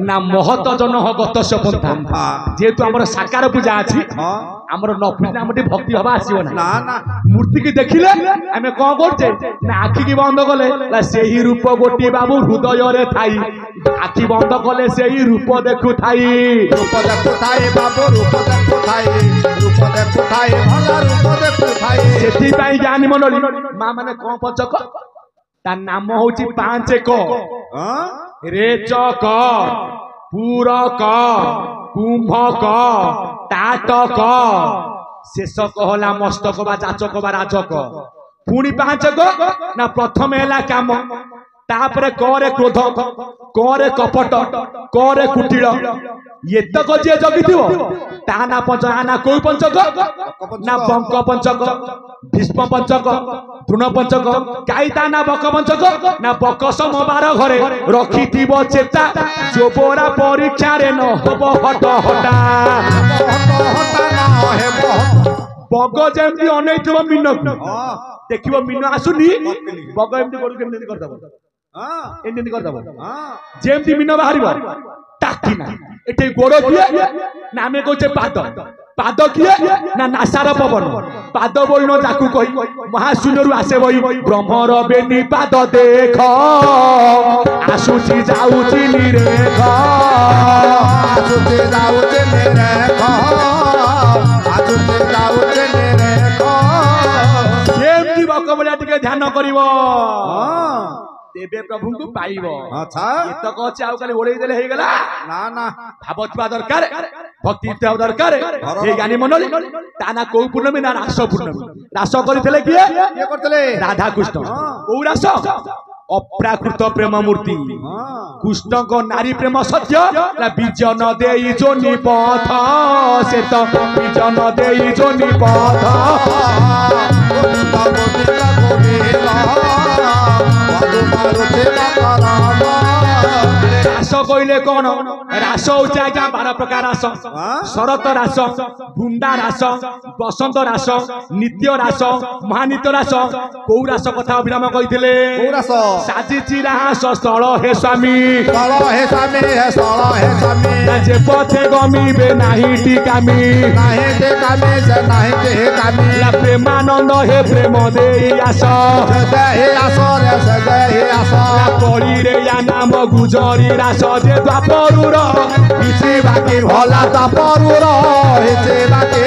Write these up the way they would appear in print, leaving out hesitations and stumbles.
ना महत जन गतस्य पंथा जेहेतु आमर साकार पूजा अच्छी आमर न पूजा आम भक्ति हवा आसो ना मूर्ति की देखिले आम कौन करचे ना आखि की बंद कले से ही रूप गोटे बाबू हृदय रे थाई आखि बंद कले से ही रूप देखु थाई बाबू रूप देखु थाई भला रूप देखु थाई सेठी पाई ज्ञानी मंडली मां माने कौन पंचक ता नाम होची पांच क रेचक पूरक कुंभक ताटक शेषक होला मस्तक बा जाचक बा राजक पुणी पांचक ना प्रथम हैला काम तापरे करे क्रोध करे कपट करे कुटिल ये तक जे जगिथिबो ता ना पंच ना कोई पंचक ना बंक पंचक भीष्म पंचक तृण पंचक काईता ना बक पंचक ना बक समबार घरे रखिथिबो चेता जोबरा परीक्षा रे न होबो हट हटा बग जेमती अनैथिबो मीन देखिबो मीन आसुनी बग एमती करू केमती करदबो एमती करदबो जेमती मीन बाहरिबो टाकी ना एटे गोड़ किए ना आमे कहचे पाद पाद किए ना नासार पवन पाद बोलनो जाकू कहि महाशून्यरु आसे बई ब्रह्मर बेनी पाद देख आसुची जाउची निरेख आसुची जाउची निरेख आसुची जाउची निरेख जेमती बकबलिया टिके ध्यान करिवो तेबे प्रभु को पाइबो अच्छा ये तो कहचे आउ खाली ओळेई देले हे गेला ना ना भावत्वा दरकार भक्ति इत्या दरकार हे ज्ञानी मंडली ताना को पूर्णमी ना रास पूर्णमी रास करितले किए ये करतले राधा कृष्ण ओ रास अप्राकृत प्रेम मूर्ति कृष्ण को नारी प्रेम सत्य ना विजन देई जो निपथ से तो विजन देई जो निपथ रास कहले कौन रास होचे आज्ञा 12 प्रकार रास शरत रास बुंदा रास बसंत रास नित्य रास महानित्य रास कौ रास कथा अभिराम कहिथिले साजिची रास स्थल हे स्वामी जे पथे गमिबे नाही टिकामी प्रेमानंद हे प्रेम देई आस कली रे या नाम गुजरी रास जे द्वापरुर किछि बाकी भला द्वापरुर हेचे बाकी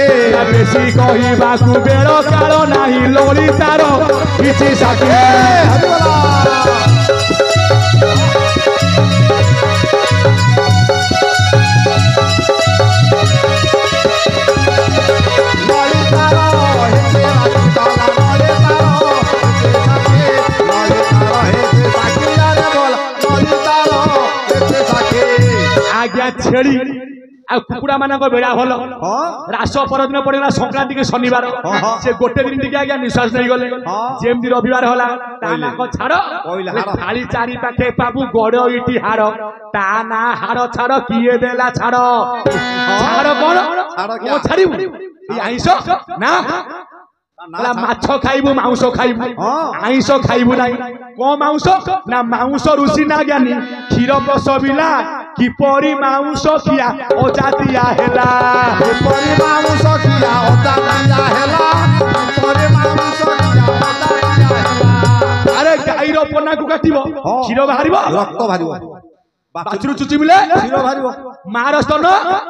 बेसी कहिबाकू बेळ काल नाही ललितार किछि साथी आज्ञा छेड़ी आ कुकुड़ा मानक बेड़ा भल रास परदिन पड़ेगा संक्रांति के शनिवार से गोटे दिन टिके आज्ञा निश्वास नहीं गले जेमती रविवार होला ताना को छाड़ थाली चारि पाखे बाबू गड़ इटी हाड़ ताना हाड़ छाड़ किए देला छाड़ छाड़ कोन ओ छाड़िबु ई आइंस ना ना माछ खाइबु मांस खाइबु आइंस खाइबु नाही को मांस ना मांस ऋषि ना ज्ञानी क्षीर प्रसविला किपरि मांस किया अजातिया हेला किपरि मांस किया अजातिया हेला किपरि मांस किया अजातिया हेला अरे गाईर पन्ना को काटिबो क्षीर बाहरिबो रक्त बाहरिबो बाछुरु चुची मिले क्षीर बाहरिबो मार स्तन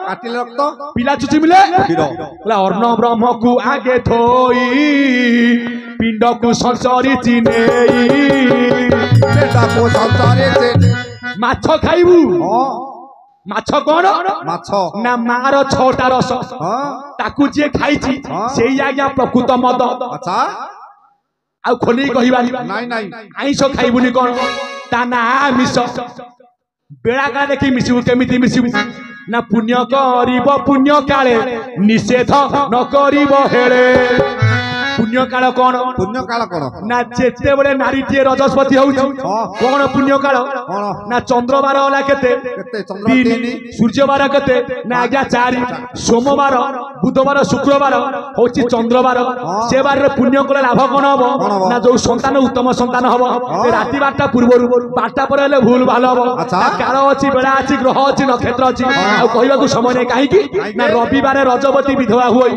काटिले रक्त पिला चुची मिले क्षीर ला अर्ण ब्रह्म को आगे थोई पिंड को संसारी चिनेई बेटा को संसारी चिने माछ खाइबू माछ कोन माछ ना मार 6टा रस ताकू जे खाइची सेई आज्ञा प्रकृत मद अच्छा आ खोली कहिबानी नाही नाही आइंस खाइबुनी कोन ता ना आमिष बेड़ा का देखी मिसिबु केमिति मिसिबु ना पुण्य करिब पुण्य काले निषेध न करिब हेले पुण्य काल कौन पुण्य काल कोन ना जेते बड़े नारी टीए रजस्पति होउछ कौन पुण्य काल ना चंद्रवार होला केते केते चंद्र 3 सूर्यवार केते ना आज्ञा 4 सोमवार बुधवार शुक्रवार होची चंद्रवार से बार रे पुण्य कले लाभ कोन हबो ना जो संतान उत्तम संतान हबो राति 12टा पूर्वरु 12टा पर हेले भूल भाल हबो काल अछि बेला अछि ग्रह अछि नक्षत्र अछि आ कहइबा को समय नै काहे की ना रविवार रजवती विधवा होई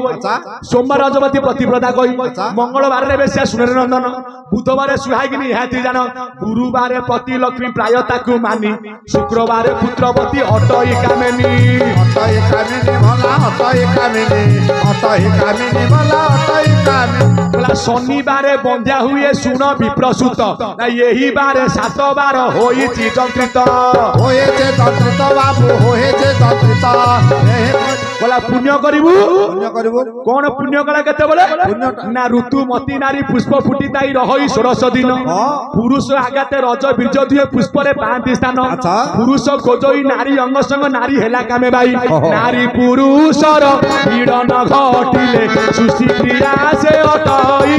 सोमवार रजवती प्रतिव्रता कहि मंगलवार रे बेसिया सुनेर नंदन बुधवार सुहागिनी हाथी जान गुरुवार पति लक्ष्मी प्राय ताकू मानी शुक्रवार पुत्रवती अटई कामेनी भला अटई कामिनी भला अटई कामिनी बोला शनिवार बंध्या हुए सुन विप्रसुत ना यही बार 7 बार होई छि जंत्रित होए जे जंत्रित बाबू होए जे जंत्रित बोला पुण्य करिबु कौन पुण्य कला केते बोले ना ऋतुमती नारी पुष्प फुटिताई रही 16 दिन पुरुष आगाते रज बीज दुए पुष्प रे 5 स्थान पुरुष खोजई नारी अंग संग नारी हेला कामे भाई नारी पुरुषर मिलन घटिले सुशी क्रिया से अटई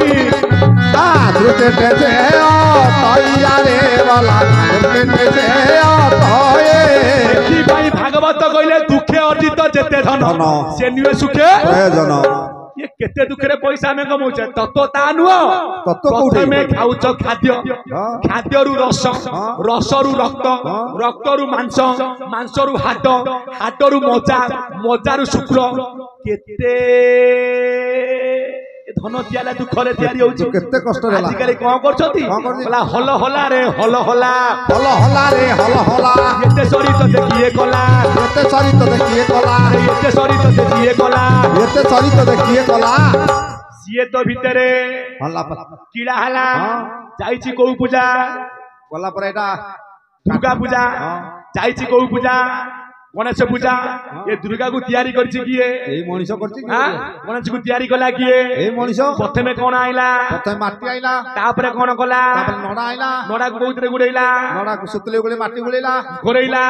द्रुते जे अटैया रे वाला द्रुते जे अटए की भाई भागवत कहले दुखे अर्जित जेते धन से निवे सुखे प्रयोजन ये केते दुखे रे पैसा में कमाउछ तत्व ता नुओ तत्व में खाउछ खाद्य खाद्य रु रस रस रु रक्त रक्त रु मांस मांस रु हाड हाड रु मजा मजा रु शुक्र केते धन दियाला दुखरे तयारी होउछ केते कष्ट होला आजिकाली कोन करछथि बोला हल हला रे हल हला हल हला रे हल हला एते सरी तो देखिए कला एते सरी तो देखिए कला एते सरी तो देखिए कला एते सरी तो देखिए कला सिए तो भितरे हल्ला कीड़ा हला जाईची को पूजा गला पर एटा दुर्गा पूजा जाईची को पूजा गणेश पूजा ये दुर्गा को तैयारी करछि किए एई मनिषो करछि हां गणेश को तैयारी कला किए एई मनिषो प्रथमे कोन आइला प्रथमे माटी आइला तापरे कोन कला तापर नडा आइला नडा को बहुतरे गुडैला नडा को सुतले गुले माटी गुलेला घोरैला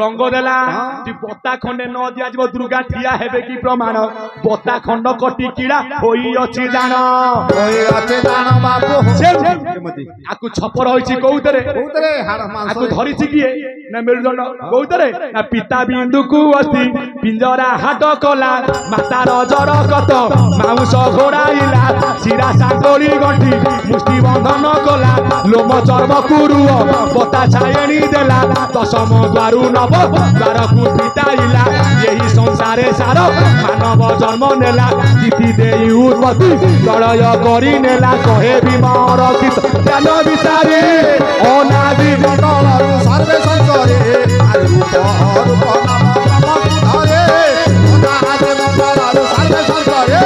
रंग देला ती बता खंडे न दिया जब दुर्गा ठिया हेबे की प्रमाण बता खंड कटी कीड़ा होई अछि जान बाबू सेमती आकु छपर होइछि कोउतरे हाड़ मांस आकु धरिछि किए ना मेरुदंड कोउतरे ना पिता बिंदु को अस्थि पिंजरा हाट कला माता रजर कत माउस घोड़ाइला शिरा सागोली गंठी मुष्टि बंधन कला लोम चर्म कुरुअ बता छायणी देला दशम द्वारु नव द्वार को पिटाइला यही संसारे सार मानव जन्म नेला तिथि देई उत्पत्ति प्रलय करी नेला कहे विमर गीत ज्ञान विचारे अनादि मंडलरु सर्वे संसारे रूप नाम ब्रह्म धरे अनादि मंडलरु सर्वे संसारे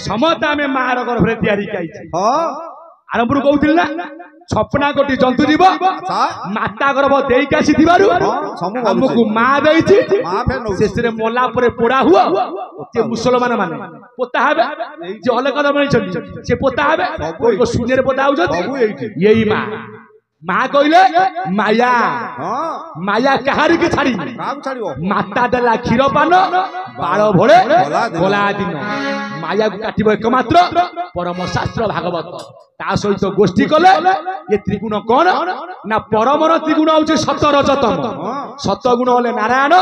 समता में मार गर्भरे तैयारी काइछि आरंभ कहउथिल ना छपना कोटी जंतु जीव माता गर्भ देई कासी दिबारु हमकु मा देइछि शेषरे मोला परे पोड़ा हुआ जे मुसलमान माने पोता हेबे जे अलग कदम छथि से पोता हेबे कोई शून्य रे पोता होउछ यही माँ कहले माया माया कहारी के छाड़ी माता देला क्षीर पान बाल भोले गोला दिन माया को काटिब एकमात्र परम शास्त्र भागवत ता सहित गोष्ठी कले ये त्रिगुण कौन ना परमर त्रिगुण होउछ सत रजतम सत गुण होले नारायण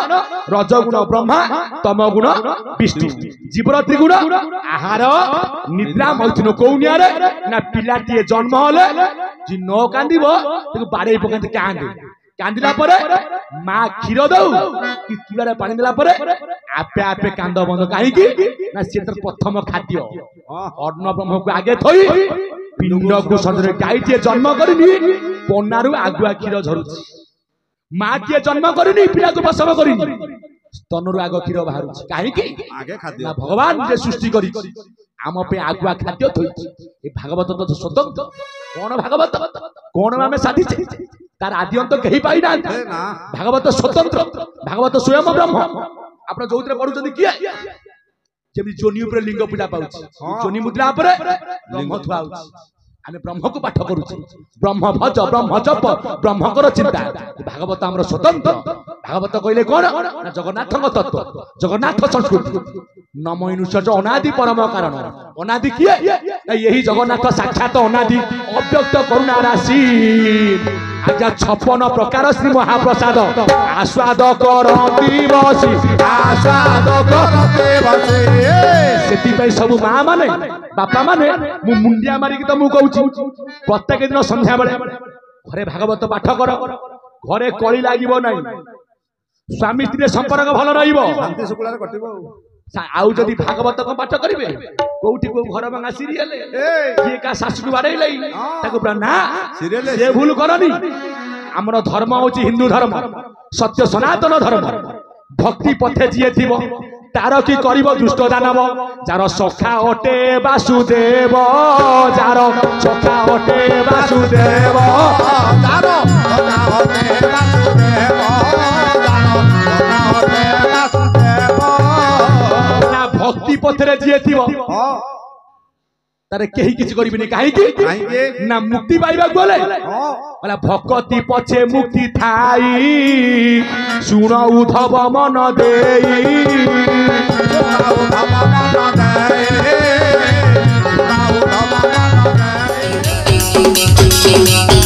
रज गुण ब्रह्मा तम गुण विष्णु जीवर त्रिगुण आहार निद्रा मैथुन कौनिया रे ना पिलाटिए जन्म होले जी न कांदिबो ताको बाड़े पकाते कांदे कांदिला परे माँ क्षीर दउ कि चूड़ारे पानी देला परे आपे आपे कांद बंद काहे की ना से तर प्रथम खाद्य अन्न ब्रह्म को आगे थई पिंड को सदरे गाईटे जन्म करनी पन्नारु आगुआ क्षीर झरुछि माँ किए जन्म करनी पिला को प्रसव करनी स्तनरु आग क्षीर बाहर कहीं आगे खाद्य भगवान जे सृष्टि करी आम पे आगुआ खाद्य थोड़ी ए भागवत तो स्वतंत्र कौन भागवत कौन आम साधि तार आदि अंत कहीं पाई ना भागवत स्वतंत्र भागवत स्वयं ब्रह्म आप जो पढ़ुं किए जमी जोनी उपर लिंग पूजा पाउछ जोनी मुद्रा पर ब्रह्म थुआ आम ब्रह्म को पाठ करुचे ब्रह्म भज ब्रह्म जप ब्रह्म कर चिंता भागवत आमर स्वतंत्र भागवत कहले कौन ना जगन्नाथ तत्व जगन्नाथ संस्कृति नम इनुष्य अनादि परम कारण अनादि किए यही जगन्नाथ साक्षात अनादि अव्यक्त करुणा राशि आज 56 प्रकार श्री महाप्रसाद आस्वाद करती बसी आस्वाद करते बसी से सब माँ माने बापा माने मु मुंडिया मारिक तो मु कहूँ प्रत्येक दिन संध्या बेले घरे भागवत पाठ कर घरे कली लागिबो नाही स्वामी स्त्री संपर्क भल रहिबो शांति शुक्ला कटिबो आउ जदि भागवत को पाठ करिवे कोठी को घर भांगा सीरियल किए का शाशु बाड़े लई ताको ना सीरियल से भूल करनी हमर धर्म होची हिंदू धर्म सत्य सनातन धर्म भक्ति पथे जिए थिबो तार की करिबो दुष्ट दानव जार सखा ओटे वासुदेव जार सखा ओटे वासुदेव तारो सखा ओटे वासुदेव भक्ति पथरे जिए थिबो तारे केही किछ करिबिनी काहे ना मुक्ति पाइबा गले वाला भक्ति पछे मुक्ति थाई सुन उद्धव मन देई उद्धव मन देई उद्धव मन देई